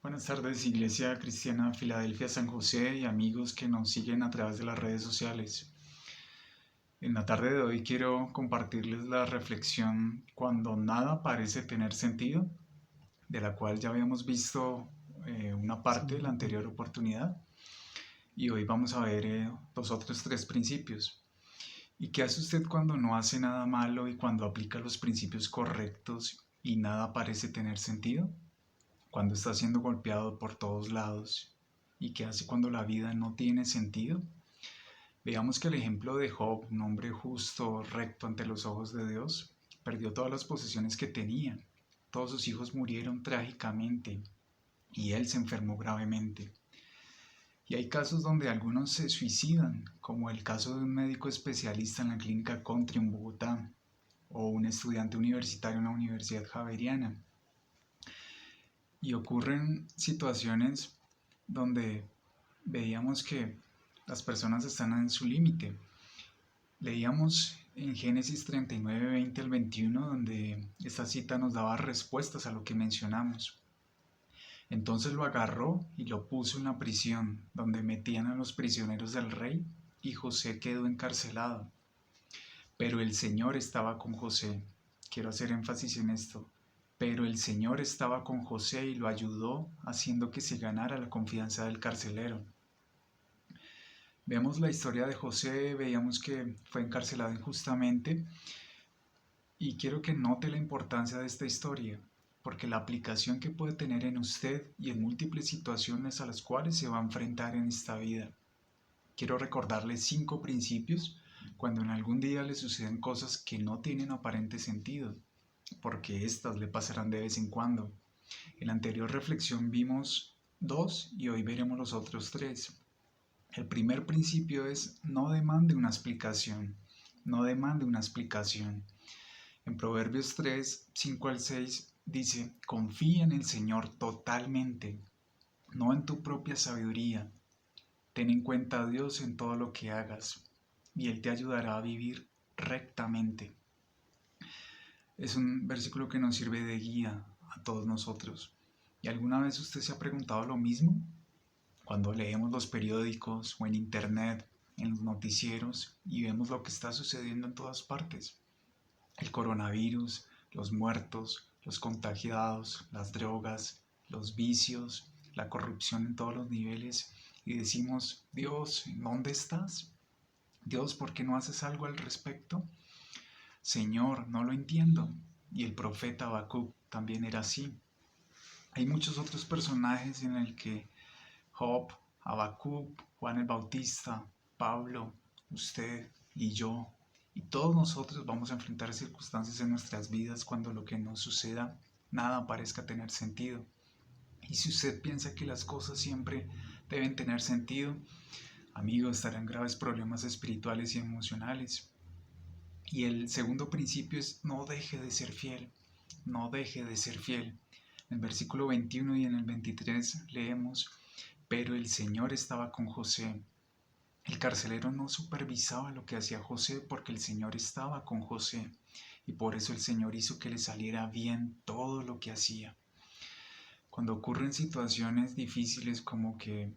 Buenas tardes, Iglesia Cristiana Filadelfia San José y amigos que nos siguen a través de las redes sociales. En la tarde de hoy quiero compartirles la reflexión cuando nada parece tener sentido, de la cual ya habíamos visto una parte de la anterior oportunidad y hoy vamos a ver los otros tres principios. ¿Y qué hace usted cuando no hace nada malo y cuando aplica los principios correctos y nada parece tener sentido? Cuando está siendo golpeado por todos lados y qué hace cuando la vida no tiene sentido. Veamos que el ejemplo de Job, un hombre justo, recto ante los ojos de Dios, perdió todas las posesiones que tenía. Todos sus hijos murieron trágicamente y él se enfermó gravemente. Y hay casos donde algunos se suicidan, como el caso de un médico especialista en la clínica Country en Bogotá o un estudiante universitario en la Universidad Javeriana. Y ocurren situaciones donde veíamos que las personas están en su límite. Leíamos en Génesis 39, 20 al 21, donde esta cita nos daba respuestas a lo que mencionamos. Entonces lo agarró y lo puso en la prisión, donde metían a los prisioneros del rey, y José quedó encarcelado. Pero el Señor estaba con José. Quiero hacer énfasis en esto. Pero el Señor estaba con José y lo ayudó, haciendo que se ganara la confianza del carcelero. Vemos la historia de José, veíamos que fue encarcelado injustamente y quiero que note la importancia de esta historia, porque la aplicación que puede tener en usted y en múltiples situaciones a las cuales se va a enfrentar en esta vida. Quiero recordarle 5 principios cuando en algún día le suceden cosas que no tienen aparente sentido, porque éstas le pasarán de vez en cuando. En la anterior reflexión vimos 2 y hoy veremos los otros 3. El primer principio es no demande una explicación, no demande una explicación. En Proverbios 3, 5 al 6 dice, confía en el Señor totalmente, no en tu propia sabiduría. Ten en cuenta a Dios en todo lo que hagas y Él te ayudará a vivir rectamente. Es un versículo que nos sirve de guía a todos nosotros. ¿Y alguna vez usted se ha preguntado lo mismo? Cuando leemos los periódicos o en internet, en los noticieros y vemos lo que está sucediendo en todas partes. El coronavirus, los muertos, los contagiados, las drogas, los vicios, la corrupción en todos los niveles y decimos, Dios, ¿en dónde estás? Dios, ¿por qué no haces algo al respecto? Señor, no lo entiendo. Y el profeta Habacuc también era así. Hay muchos otros personajes en el que Job, Habacuc, Juan el Bautista, Pablo, usted y yo, y todos nosotros vamos a enfrentar circunstancias en nuestras vidas cuando lo que nos suceda nada parezca tener sentido. Y si usted piensa que las cosas siempre deben tener sentido, amigo, estará en graves problemas espirituales y emocionales. Y el segundo principio es no deje de ser fiel, no deje de ser fiel. En el versículo 21 y en el 23 leemos, pero el Señor estaba con José. El carcelero no supervisaba lo que hacía José porque el Señor estaba con José y por eso el Señor hizo que le saliera bien todo lo que hacía. Cuando ocurren situaciones difíciles como que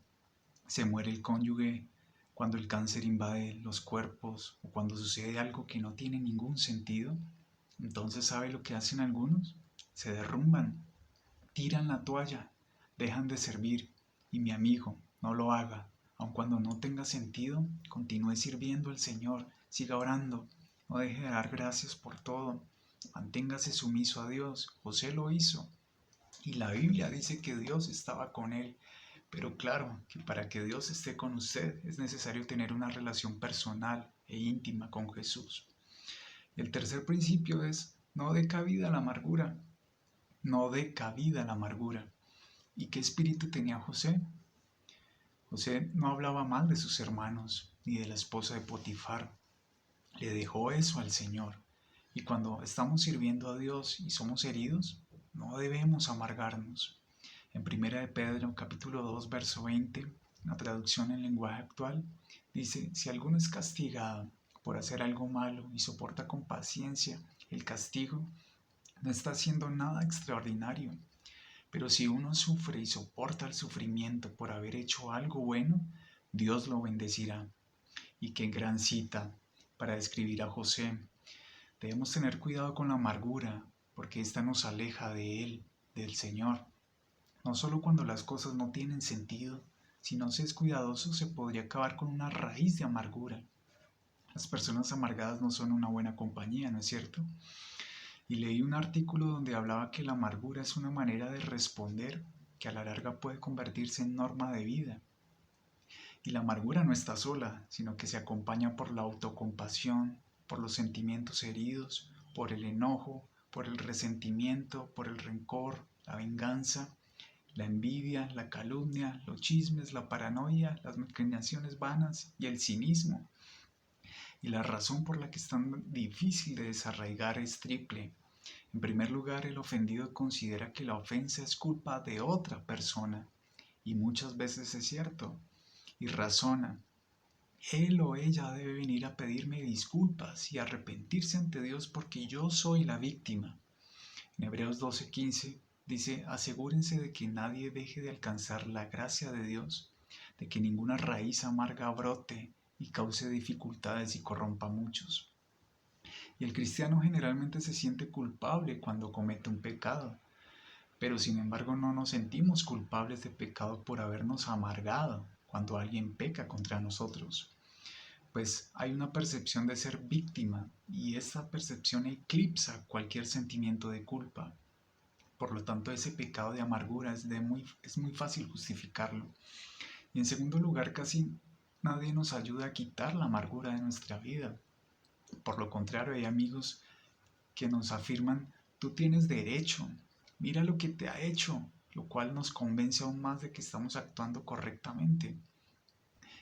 se muere el cónyuge, cuando el cáncer invade los cuerpos o cuando sucede algo que no tiene ningún sentido, entonces ¿sabe lo que hacen algunos? Se derrumban, tiran la toalla, dejan de servir y mi amigo, no lo haga. Aun cuando no tenga sentido, continúe sirviendo al Señor, siga orando, no deje de dar gracias por todo, manténgase sumiso a Dios. José lo hizo y la Biblia dice que Dios estaba con él. Pero claro, que para que Dios esté con usted es necesario tener una relación personal e íntima con Jesús. El tercer principio es no dé cabida a la amargura, no dé cabida a la amargura. ¿Y qué espíritu tenía José? José no hablaba mal de sus hermanos ni de la esposa de Potifar. Le dejó eso al Señor. Y cuando estamos sirviendo a Dios y somos heridos, no debemos amargarnos. En 1 de Pedro, capítulo 2, verso 20, la traducción en lenguaje actual, dice, si alguno es castigado por hacer algo malo y soporta con paciencia el castigo, no está haciendo nada extraordinario. Pero si uno sufre y soporta el sufrimiento por haber hecho algo bueno, Dios lo bendecirá. Y qué gran cita para describir a José. Debemos tener cuidado con la amargura, porque ésta nos aleja de Él, del Señor. No solo cuando las cosas no tienen sentido, si no se es cuidadoso se podría acabar con una raíz de amargura. Las personas amargadas no son una buena compañía, ¿no es cierto? Y leí un artículo donde hablaba que la amargura es una manera de responder que a la larga puede convertirse en norma de vida. Y la amargura no está sola, sino que se acompaña por la autocompasión, por los sentimientos heridos, por el enojo, por el resentimiento, por el rencor, la venganza, la envidia, la calumnia, los chismes, la paranoia, las maquinaciones vanas y el cinismo. Y la razón por la que es tan difícil de desarraigar es triple. En primer lugar, el ofendido considera que la ofensa es culpa de otra persona, y muchas veces es cierto, y razona. Él o ella debe venir a pedirme disculpas y arrepentirse ante Dios porque yo soy la víctima. En Hebreos 12:15 dice, asegúrense de que nadie deje de alcanzar la gracia de Dios, de que ninguna raíz amarga brote y cause dificultades y corrompa a muchos. Y el cristiano generalmente se siente culpable cuando comete un pecado, pero sin embargo no nos sentimos culpables de pecado por habernos amargado cuando alguien peca contra nosotros. Pues hay una percepción de ser víctima y esa percepción eclipsa cualquier sentimiento de culpa. Por lo tanto, ese pecado de amargura es muy fácil justificarlo. Y en segundo lugar, casi nadie nos ayuda a quitar la amargura de nuestra vida. Por lo contrario, hay amigos que nos afirman, tú tienes derecho, mira lo que te ha hecho, lo cual nos convence aún más de que estamos actuando correctamente.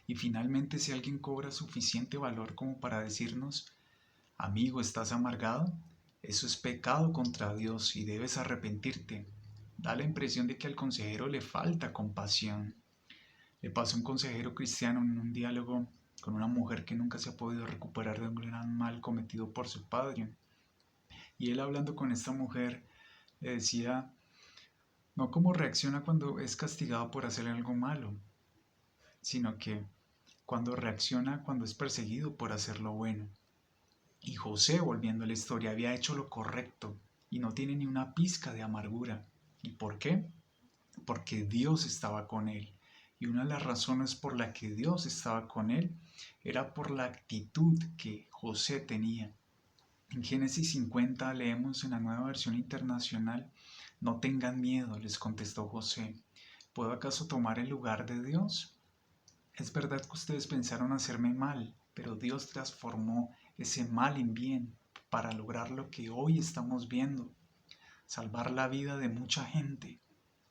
Y finalmente, si alguien cobra suficiente valor como para decirnos, amigo, ¿estás amargado? Eso es pecado contra Dios y debes arrepentirte. Da la impresión de que al consejero le falta compasión. Le pasó a un consejero cristiano en un diálogo con una mujer que nunca se ha podido recuperar de un gran mal cometido por su padre. Y él hablando con esta mujer le decía, no cómo reacciona cuando es castigado por hacer algo malo, sino que cuando reacciona cuando es perseguido por hacer lo bueno. Y José, volviendo a la historia, había hecho lo correcto y no tiene ni una pizca de amargura. ¿Y por qué? Porque Dios estaba con él. Y una de las razones por la que Dios estaba con él era por la actitud que José tenía. En Génesis 50 leemos en la Nueva Versión Internacional, no tengan miedo, les contestó José. ¿Puedo acaso tomar el lugar de Dios? Es verdad que ustedes pensaron hacerme mal, pero Dios transformó ese mal en bien para lograr lo que hoy estamos viendo, salvar la vida de mucha gente.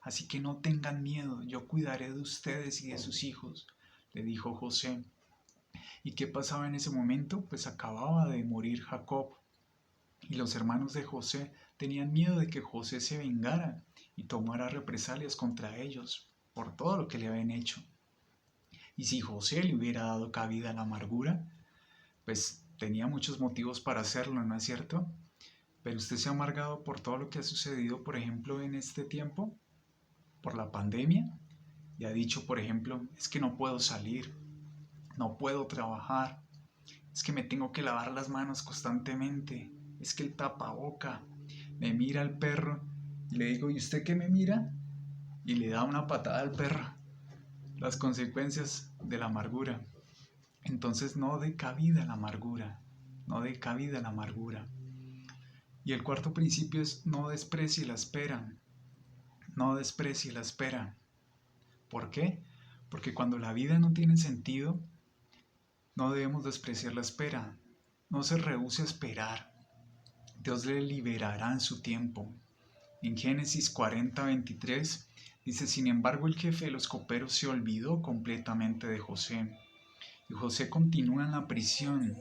Así que no tengan miedo, yo cuidaré de ustedes y de sus hijos, le dijo José. ¿Y qué pasaba en ese momento? Pues acababa de morir Jacob. Y los hermanos de José tenían miedo de que José se vengara y tomara represalias contra ellos por todo lo que le habían hecho. Y si José le hubiera dado cabida a la amargura, pues tenía muchos motivos para hacerlo, ¿no es cierto? Pero usted se ha amargado por todo lo que ha sucedido, por ejemplo, en este tiempo, por la pandemia, y ha dicho, por ejemplo, es que no puedo salir, no puedo trabajar, es que me tengo que lavar las manos constantemente, es que el tapaboca, me mira el perro y le digo, ¿y usted qué me mira? Y le da una patada al perro. Las consecuencias de la amargura. Entonces no dé cabida a la amargura, no dé cabida a la amargura. Y el cuarto principio es no desprecie la espera, no desprecie la espera. ¿Por qué? Porque cuando la vida no tiene sentido, no debemos despreciar la espera. No se rehúse a esperar. Dios le liberará en su tiempo. En Génesis 40:23 dice, sin embargo el jefe de los coperos se olvidó completamente de José. Y José continúa en la prisión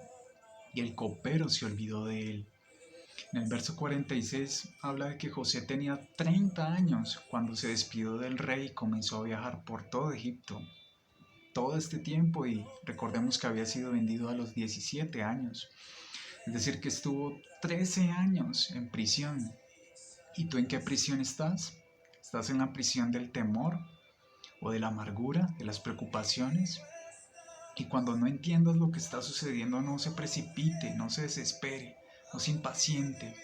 y el copero se olvidó de él. En el verso 46 habla de que José tenía 30 años cuando se despidió del rey y comenzó a viajar por todo Egipto. Todo este tiempo, y recordemos que había sido vendido a los 17 años. Es decir, que estuvo 13 años en prisión. ¿Y tú en qué prisión estás? ¿Estás en la prisión del temor o de la amargura, de las preocupaciones? Y cuando no entiendas lo que está sucediendo, no se precipite, no se desespere, no se impaciente.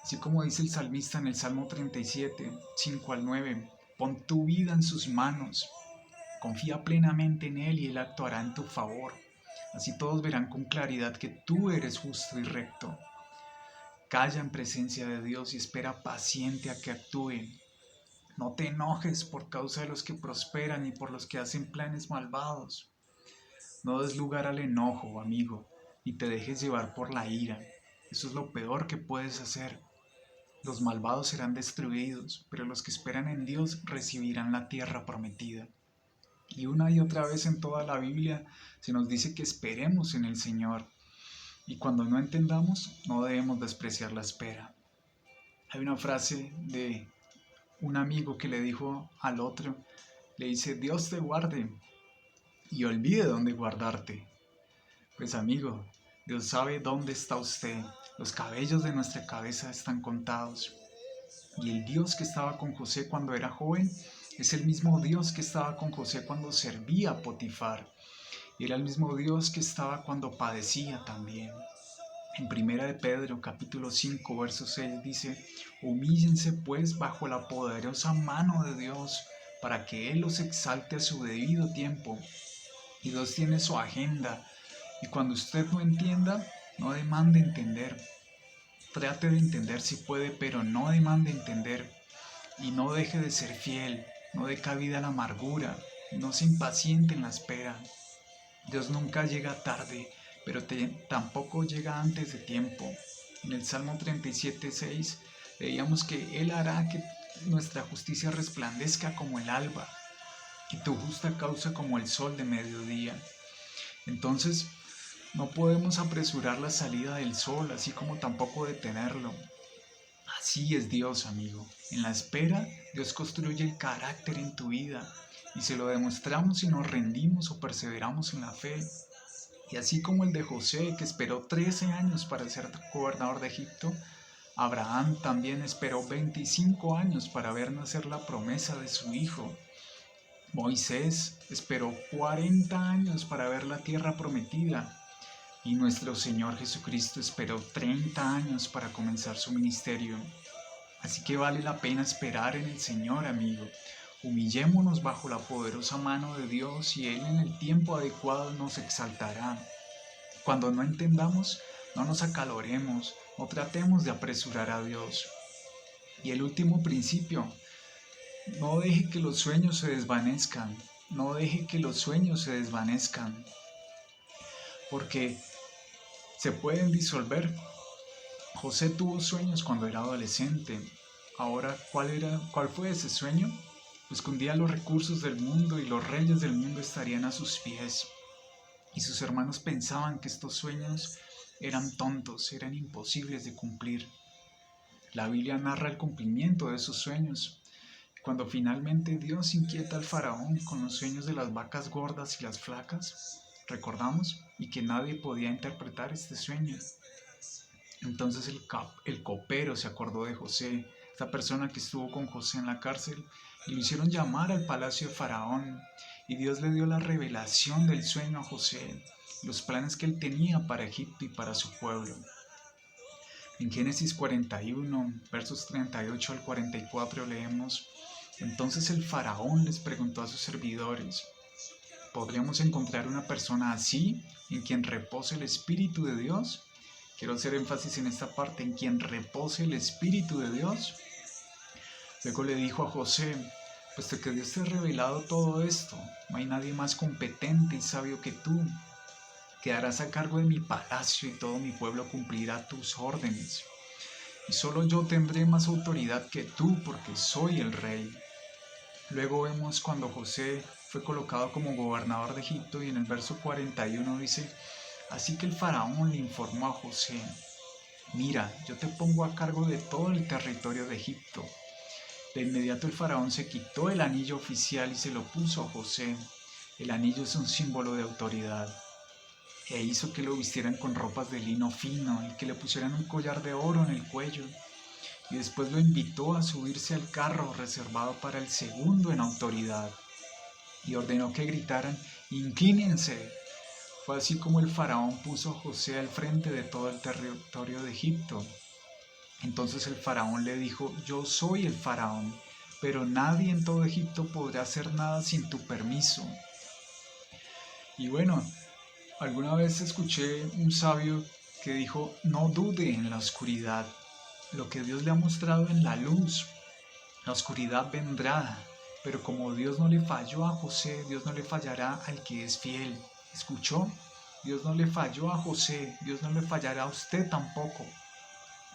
Así como dice el salmista en el Salmo 37, 5 al 9, pon tu vida en sus manos, confía plenamente en Él y Él actuará en tu favor. Así todos verán con claridad que tú eres justo y recto. Calla en presencia de Dios y espera paciente a que actúe. No te enojes por causa de los que prosperan y por los que hacen planes malvados. No des lugar al enojo, amigo, ni te dejes llevar por la ira. Eso es lo peor que puedes hacer. Los malvados serán destruidos, pero los que esperan en Dios recibirán la tierra prometida. Y una y otra vez en toda la Biblia se nos dice que esperemos en el Señor. Y cuando no entendamos, no debemos despreciar la espera. Hay una frase de un amigo que le dijo al otro, le dice, Dios te guarde y olvide dónde guardarte. Pues amigo, Dios sabe dónde está usted. Los cabellos de nuestra cabeza están contados. Y el Dios que estaba con José cuando era joven es el mismo Dios que estaba con José cuando servía a Potifar. Y era el mismo Dios que estaba cuando padecía también. En Primera de Pedro, capítulo 5, verso 6 dice, humíllense pues bajo la poderosa mano de Dios, para que Él los exalte a su debido tiempo. Y Dios tiene su agenda, y cuando usted no entienda, no demande entender. Trate de entender si puede, pero no demande entender. Y no deje de ser fiel, no dé cabida a la amargura, no se impaciente en la espera. Dios nunca llega tarde, pero tampoco llega antes de tiempo. En el Salmo 37:6 leíamos que Él hará que nuestra justicia resplandezca como el alba y tu justa causa como el sol de mediodía. Entonces, no podemos apresurar la salida del sol, así como tampoco detenerlo. Así es Dios, amigo. En la espera, Dios construye el carácter en tu vida y se lo demostramos si nos rendimos o perseveramos en la fe. Y así como el de José, que esperó 13 años para ser gobernador de Egipto, Abraham también esperó 25 años para ver nacer la promesa de su hijo. Moisés esperó 40 años para ver la tierra prometida. Y nuestro Señor Jesucristo esperó 30 años para comenzar su ministerio. Así que vale la pena esperar en el Señor, amigo. Humillémonos bajo la poderosa mano de Dios y Él en el tiempo adecuado nos exaltará. Cuando no entendamos, no nos acaloremos, no tratemos de apresurar a Dios. Y el último principio, no deje que los sueños se desvanezcan, no deje que los sueños se desvanezcan, porque se pueden disolver. José tuvo sueños cuando era adolescente. Ahora, ¿cuál fue ese sueño? Pues que un día los recursos del mundo y los reyes del mundo estarían a sus pies. Y sus hermanos pensaban que estos sueños eran tontos, eran imposibles de cumplir. La Biblia narra el cumplimiento de esos sueños. Cuando finalmente Dios inquieta al faraón con los sueños de las vacas gordas y las flacas, recordamos, y que nadie podía interpretar este sueño. Entonces el copero se acordó de José, esta persona que estuvo con José en la cárcel, y lo hicieron llamar al palacio de Faraón. Y Dios le dio la revelación del sueño a José, los planes que él tenía para Egipto y para su pueblo. En Génesis 41, versos 38 al 44 leemos, entonces el Faraón les preguntó a sus servidores, ¿podríamos encontrar una persona así, en quien repose el Espíritu de Dios? Quiero hacer énfasis en esta parte, en quien repose el Espíritu de Dios. Luego le dijo a José, puesto que Dios te ha revelado todo esto, no hay nadie más competente y sabio que tú. Quedarás a cargo de mi palacio y todo mi pueblo cumplirá tus órdenes. Y solo yo tendré más autoridad que tú porque soy el rey. Luego vemos cuando José fue colocado como gobernador de Egipto y en el verso 41 dice, así que el faraón le informó a José, mira, yo te pongo a cargo de todo el territorio de Egipto. De inmediato el faraón se quitó el anillo oficial y se lo puso a José. El anillo es un símbolo de autoridad. E hizo que lo vistieran con ropas de lino fino y que le pusieran un collar de oro en el cuello. y después lo invitó a subirse al carro reservado para el segundo en autoridad y ordenó que gritaran: «¡Inclínense!». Fue así como el faraón puso a José al frente de todo el territorio de Egipto. Entonces el faraón le dijo: «Yo soy el faraón, pero nadie en todo Egipto podrá hacer nada sin tu permiso». Y bueno, alguna vez escuché un sabio que dijo: «No dude en la oscuridad. Lo que Dios le ha mostrado en la luz, la oscuridad vendrá, pero como Dios no le falló a José, Dios no le fallará al que es fiel». ¿Escuchó? Dios no le falló a José, Dios no le fallará a usted tampoco.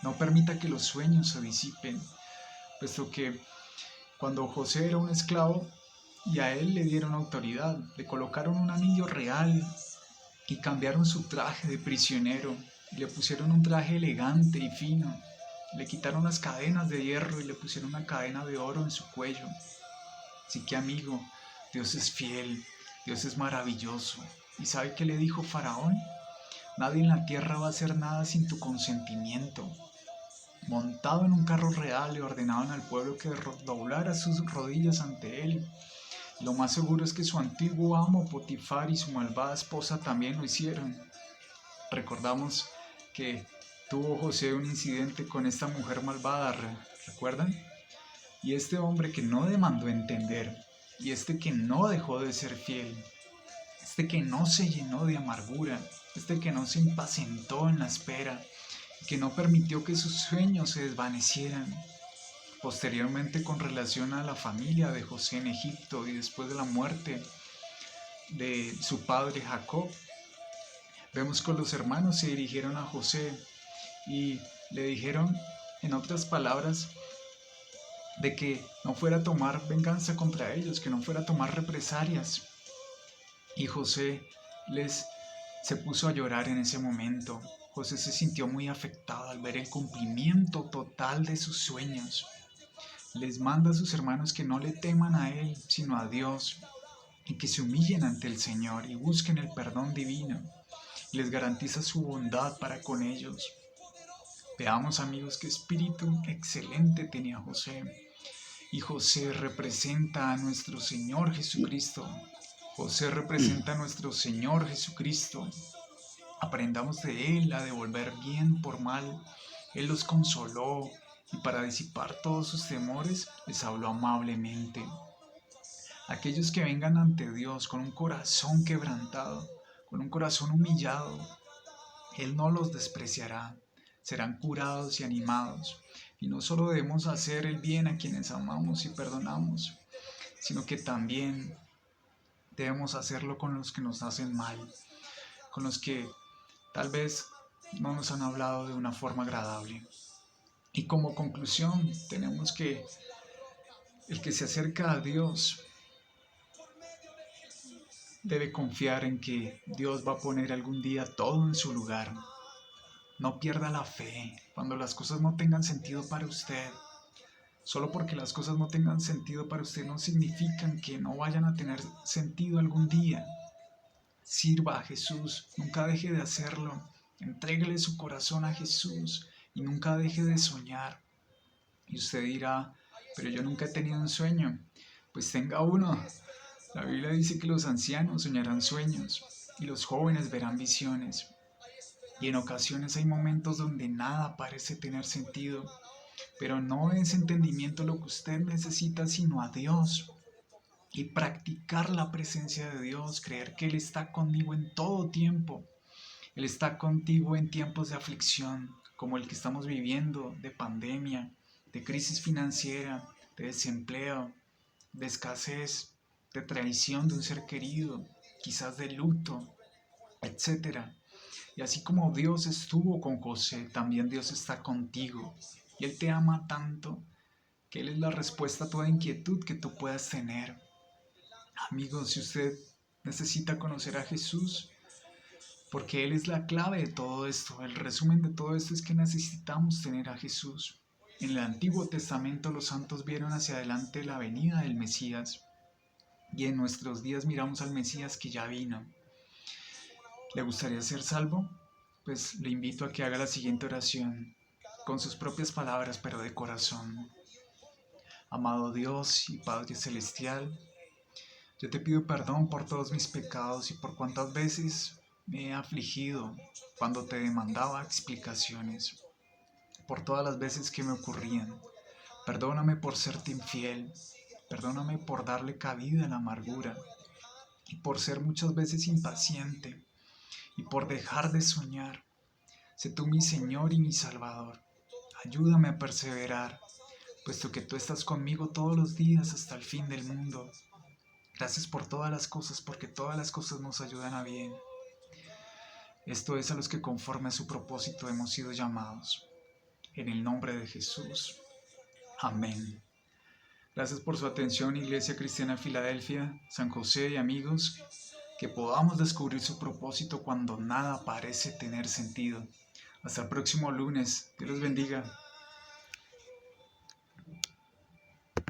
No permita que los sueños se disipen, puesto que cuando José era un esclavo y a él le dieron autoridad, le colocaron un anillo real y cambiaron su traje de prisionero y le pusieron un traje elegante y fino. Le quitaron las cadenas de hierro y le pusieron una cadena de oro en su cuello. Así que, amigo, Dios es fiel, Dios es maravilloso. ¿Y sabe qué le dijo Faraón? «Nadie en la tierra va a hacer nada sin tu consentimiento». Montado en un carro real, le ordenaban al pueblo que doblara sus rodillas ante él. Lo más seguro es que su antiguo amo Potifar y su malvada esposa también lo hicieron. Recordamos que tuvo José un incidente con esta mujer malvada, ¿recuerdan? Y este hombre que no demandó entender, y este que no dejó de ser fiel, este que no se llenó de amargura, este que no se impacientó en la espera, que no permitió que sus sueños se desvanecieran. Posteriormente, con relación a la familia de José en Egipto y después de la muerte de su padre Jacob, vemos que los hermanos se dirigieron a José y le dijeron, en otras palabras, de que no fuera a tomar venganza contra ellos, que no fuera a tomar represalias. Y José les se puso a llorar en ese momento. José se sintió muy afectado al ver el cumplimiento total de sus sueños. Les manda a sus hermanos que no le teman a él, sino a Dios, y que se humillen ante el Señor y busquen el perdón divino. Les garantiza su bondad para con ellos. Veamos, amigos, qué espíritu excelente tenía José. Y José representa a nuestro Señor Jesucristo. José representa a nuestro Señor Jesucristo. Aprendamos de Él a devolver bien por mal. Él los consoló y para disipar todos sus temores les habló amablemente. Aquellos que vengan ante Dios con un corazón quebrantado, con un corazón humillado, Él no los despreciará. Serán curados y animados. Y no solo debemos hacer el bien a quienes amamos y perdonamos, sino que también debemos hacerlo con los que nos hacen mal, con los que tal vez no nos han hablado de una forma agradable. Y como conclusión, tenemos que el que se acerca a Dios debe confiar en que Dios va a poner algún día todo en su lugar. No pierda la fe cuando las cosas no tengan sentido para usted. Solo porque las cosas no tengan sentido para usted no significan que no vayan a tener sentido algún día. Sirva a Jesús, nunca deje de hacerlo. Entréguele su corazón a Jesús y nunca deje de soñar. Y usted dirá, pero yo nunca he tenido un sueño. Pues tenga uno. La Biblia dice que los ancianos soñarán sueños y los jóvenes verán visiones. Y en ocasiones hay momentos donde nada parece tener sentido, pero no es entendimiento lo que usted necesita, sino a Dios. Y practicar la presencia de Dios, creer que Él está conmigo en todo tiempo. Él está contigo en tiempos de aflicción, como el que estamos viviendo, de pandemia, de crisis financiera, de desempleo, de escasez, de traición de un ser querido, quizás de luto, etcétera. Y así como Dios estuvo con José, también Dios está contigo. Y Él te ama tanto que Él es la respuesta a toda inquietud que tú puedas tener. Amigos, si usted necesita conocer a Jesús, porque Él es la clave de todo esto, el resumen de todo esto es que necesitamos tener a Jesús. En el Antiguo Testamento los santos vieron hacia adelante la venida del Mesías y en nuestros días miramos al Mesías que ya vino. ¿Le gustaría ser salvo? Pues le invito a que haga la siguiente oración. con sus propias palabras, pero de corazón. Amado Dios y Padre Celestial, yo te pido perdón por todos mis pecados y por cuántas veces me he afligido cuando te demandaba explicaciones, por todas las veces que me ocurrían. Perdóname por serte infiel, perdóname por darle cabida a la amargura y por ser muchas veces impaciente y por dejar de soñar. Sé tú mi Señor y mi Salvador. Ayúdame a perseverar, puesto que tú estás conmigo todos los días hasta el fin del mundo. Gracias por todas las cosas, porque todas las cosas nos ayudan a bien. Esto es a los que conforme a su propósito hemos sido llamados. En el nombre de Jesús. Amén. Gracias por su atención, Iglesia Cristiana Filadelfia, San José y amigos, que podamos descubrir su propósito cuando nada parece tener sentido. Hasta el próximo lunes. Dios los bendiga.